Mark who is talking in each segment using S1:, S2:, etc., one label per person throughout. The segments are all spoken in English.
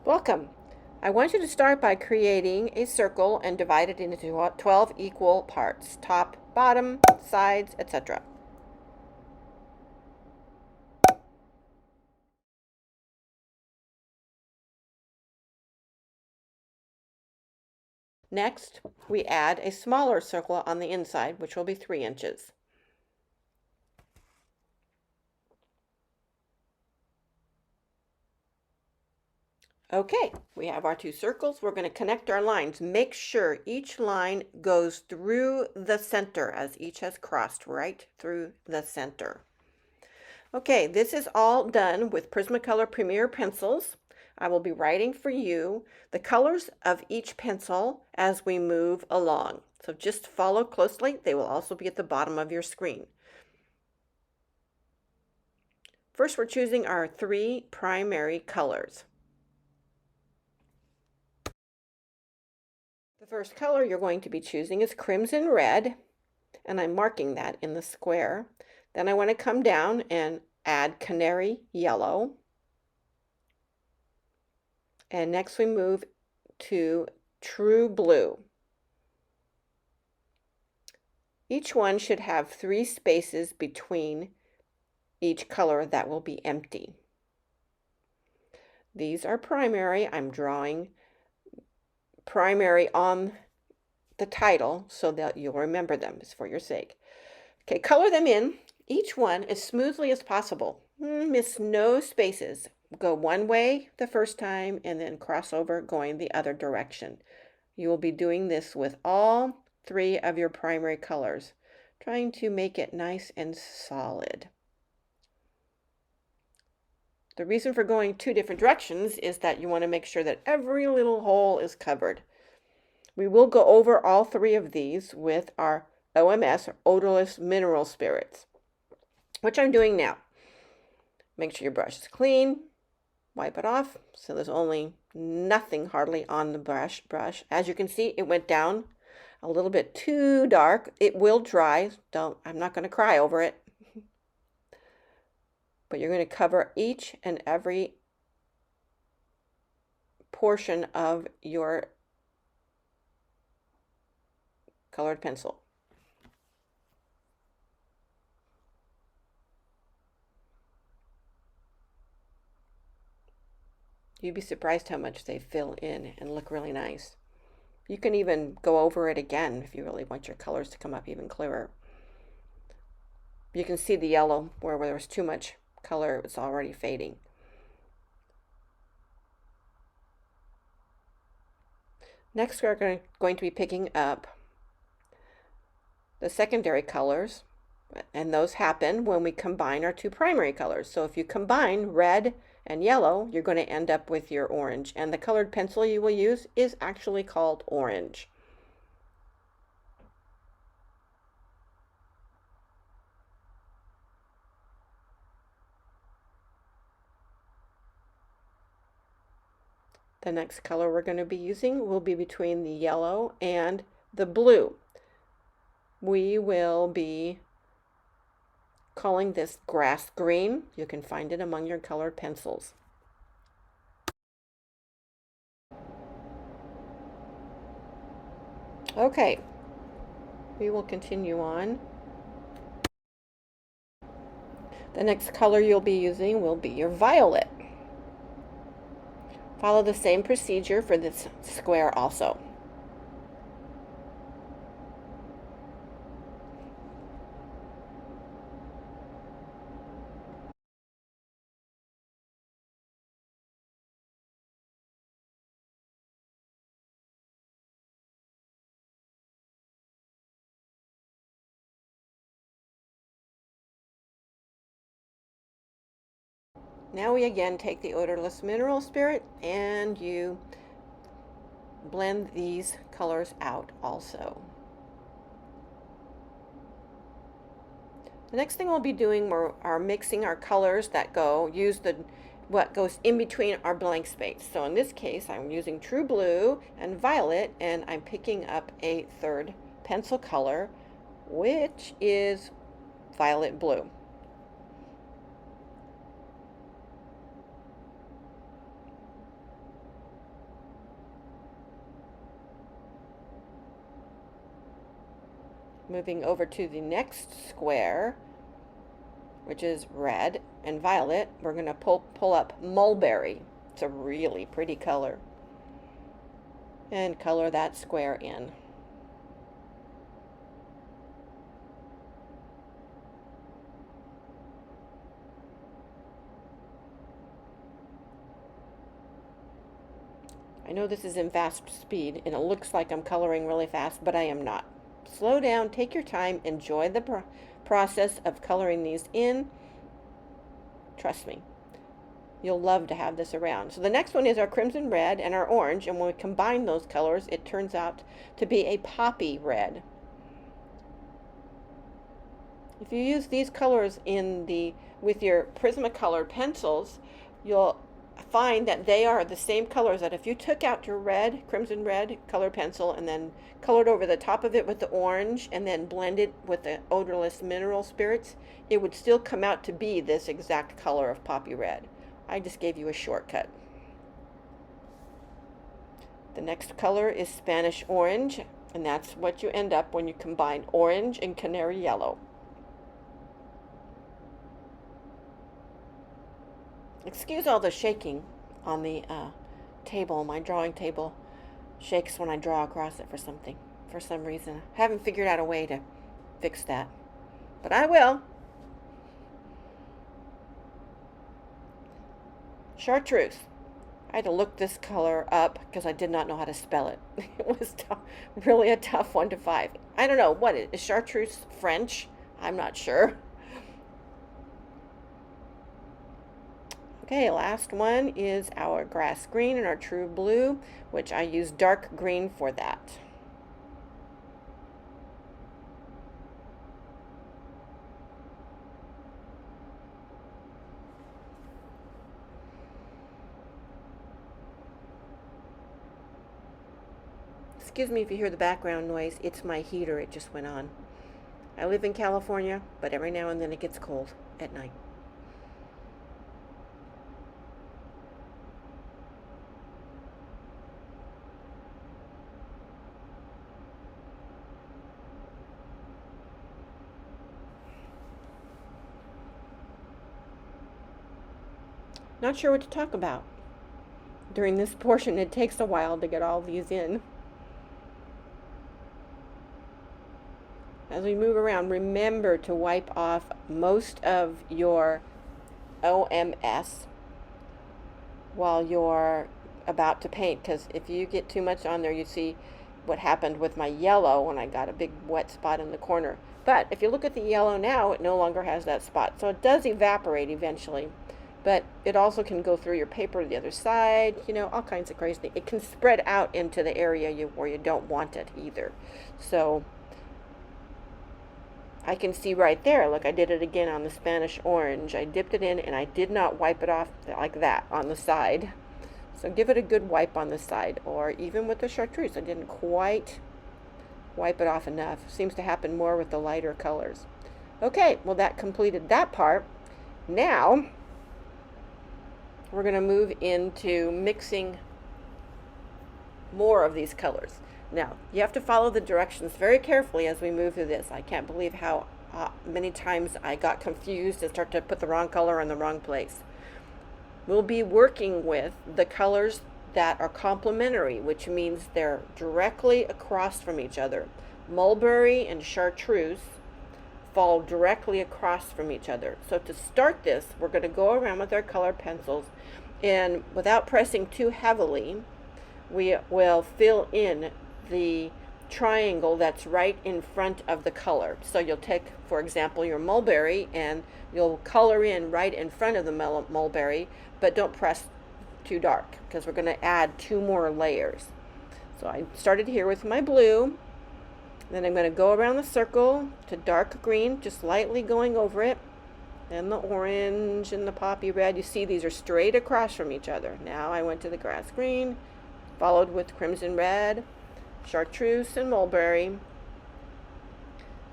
S1: Welcome. I want you to start by creating a circle and divide it into 12 equal parts, top, bottom, sides, etc. Next, we add a smaller circle on the inside, which will be 3 inches. Okay, we have our 2 circles. We're going to connect our lines. Make sure each line goes through the center, as each has crossed right through the center. Okay, this is all done with Prismacolor Premier pencils. I will be writing for you the colors of each pencil as we move along. So just follow closely. They will also be at the bottom of your screen. First, we're choosing our 3 primary colors. The first color you're going to be choosing is crimson red, and I'm marking that in the square. Then I want to come down and add canary yellow. And next we move to true blue. Each one should have 3 spaces between each color that will be empty. These are primary. I'm drawing primary on the title so that you'll remember them. It's for your sake. Okay, color them in, each one as smoothly as possible. Miss no spaces. Go one way the first time and then cross over going the other direction. You will be doing this with all 3 of your primary colors, trying to make it nice and solid. The reason for going 2 different directions is that you want to make sure that every little hole is covered. We will go over all 3 of these with our OMS, or odorless mineral spirits, which I'm doing now. Make sure your brush is clean. Wipe it off so there's only nothing hardly on the brush. As you can see, it went down a little bit too dark. It will dry. I'm not going to cry over it. But you're going to cover each and every portion of your colored pencil. You'd be surprised how much they fill in and look really nice. You can even go over it again if you really want your colors to come up even clearer. You can see the yellow where there was too much color, it's already fading. Next, we're going to be picking up the secondary colors, and those happen when we combine our 2 primary colors. So if you combine red and yellow, you're going to end up with your orange, and the colored pencil you will use is actually called orange. The next color we're going to be using will be between the yellow and the blue. We will be calling this grass green. You can find it among your colored pencils. Okay, we will continue on. The next color you'll be using will be your violet. Follow the same procedure for this square also. Now we again take the odorless mineral spirit and you blend these colors out also. The next thing we'll be doing are mixing our colors that use what goes in between our blank space. So in this case, I'm using true blue and violet, and I'm picking up a 3rd pencil color, which is violet blue. Moving over to the next square, which is red and violet, we're going to pull up Mulberry. It's a really pretty color. And color that square in. I know this is in fast speed and it looks like I'm coloring really fast, but I am not. Slow down, take your time, enjoy the process of coloring these in. Trust me, you'll love to have this around. So the next one is our crimson red and our orange, and when we combine those colors, it turns out to be a poppy red. If you use these colors with your Prismacolor pencils, you'll find that they are the same colors, that if you took out your red, crimson red color pencil and then colored over the top of it with the orange and then blended with the odorless mineral spirits, it would still come out to be this exact color of poppy red. I just gave you a shortcut. The next color is Spanish orange, and that's what you end up when you combine orange and canary yellow. Excuse all the shaking on the table. My drawing table shakes when I draw across it for some reason. I haven't figured out a way to fix that, but I will. Chartreuse. I had to look this color up because I did not know how to spell it. It was really a tough one to find. I don't know, what is Chartreuse French? I'm not sure. Okay, last one is our grass green and our true blue, which I use dark green for that. Excuse me if you hear the background noise, it's my heater, it just went on. I live in California, but every now and then it gets cold at night. Not sure what to talk about. During this portion, it takes a while to get all these in. As we move around, remember to wipe off most of your OMS while you're about to paint, because if you get too much on there, you see what happened with my yellow when I got a big wet spot in the corner. But if you look at the yellow now, it no longer has that spot. So it does evaporate eventually. But it also can go through your paper to the other side, you know, all kinds of crazy things. It can spread out into the area where you don't want it either. So I can see right there, look, I did it again on the Spanish orange. I dipped it in and I did not wipe it off like that on the side. So give it a good wipe on the side, or even with the Chartreuse, I didn't quite wipe it off enough. Seems to happen more with the lighter colors. Okay, well that completed that part. Now we're going to move into mixing more of these colors. Now, you have to follow the directions very carefully as we move through this. I can't believe how many times I got confused and started to put the wrong color in the wrong place. We'll be working with the colors that are complementary, which means they're directly across from each other. Mulberry and Chartreuse fall directly across from each other. So to start this, we're going to go around with our color pencils, and without pressing too heavily, we will fill in the triangle that's right in front of the color. So you'll take, for example, your mulberry and you'll color in right in front of the mulberry, but don't press too dark because we're going to add 2 more layers. So I started here with my blue. Then I'm going to go around the circle to dark green, just lightly going over it. Then the orange and the poppy red. You see these are straight across from each other. Now I went to the grass green, followed with crimson red, Chartreuse and mulberry,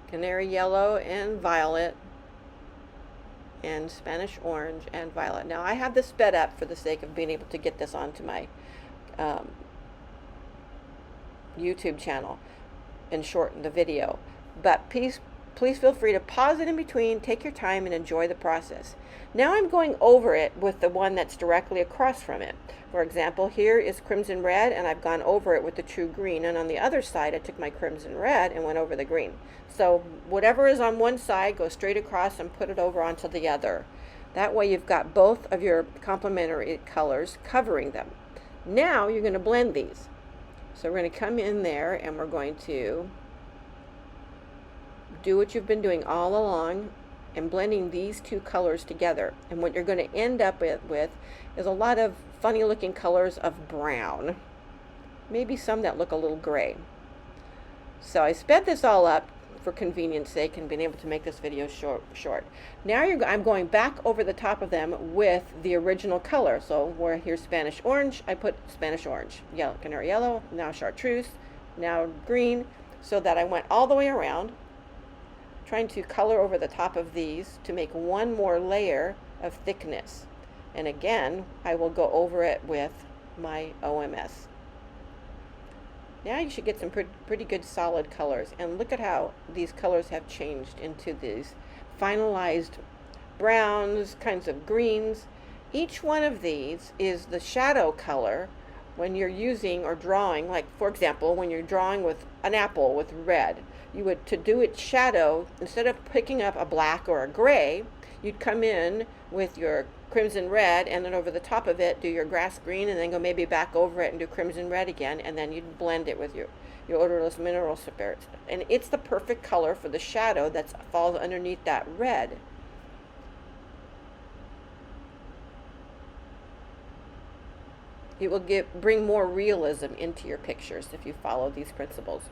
S1: canary yellow and violet, and Spanish orange and violet. Now I have this sped up for the sake of being able to get this onto my YouTube channel and shorten the video. But please feel free to pause it in between, take your time, and enjoy the process. Now I'm going over it with the one that's directly across from it. For example, here is crimson red, and I've gone over it with the true green, and on the other side I took my crimson red and went over the green. So whatever is on one side, go straight across and put it over onto the other. That way you've got both of your complementary colors covering them. Now you're going to blend these. So we're going to come in there and we're going to do what you've been doing all along and blending these two colors together. And what you're going to end up with is a lot of funny looking colors of brown. Maybe some that look a little gray. So I sped this all up for convenience sake and been able to make this video short. Now I'm going back over the top of them with the original color. So where here's Spanish orange, I put Spanish orange, yellow, canary yellow, now chartreuse, now green, so that I went all the way around, trying to color over the top of these to make one more layer of thickness. And again, I will go over it with my OMS. Now you should get some pretty good solid colors. And look at how these colors have changed into these finalized browns, kinds of greens. Each one of these is the shadow color when you're using or drawing, like for example, when you're drawing with an apple with red, you would, to do its shadow, instead of picking up a black or a gray, you'd come in with your crimson red and then over the top of it do your grass green and then go maybe back over it and do crimson red again, and then you'd blend it with your odorless mineral spirits. And it's the perfect color for the shadow that falls underneath that red. It will bring more realism into your pictures if you follow these principles.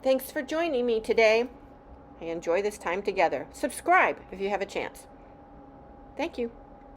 S1: Thanks for joining me today. I enjoy this time together. Subscribe if you have a chance. Thank you.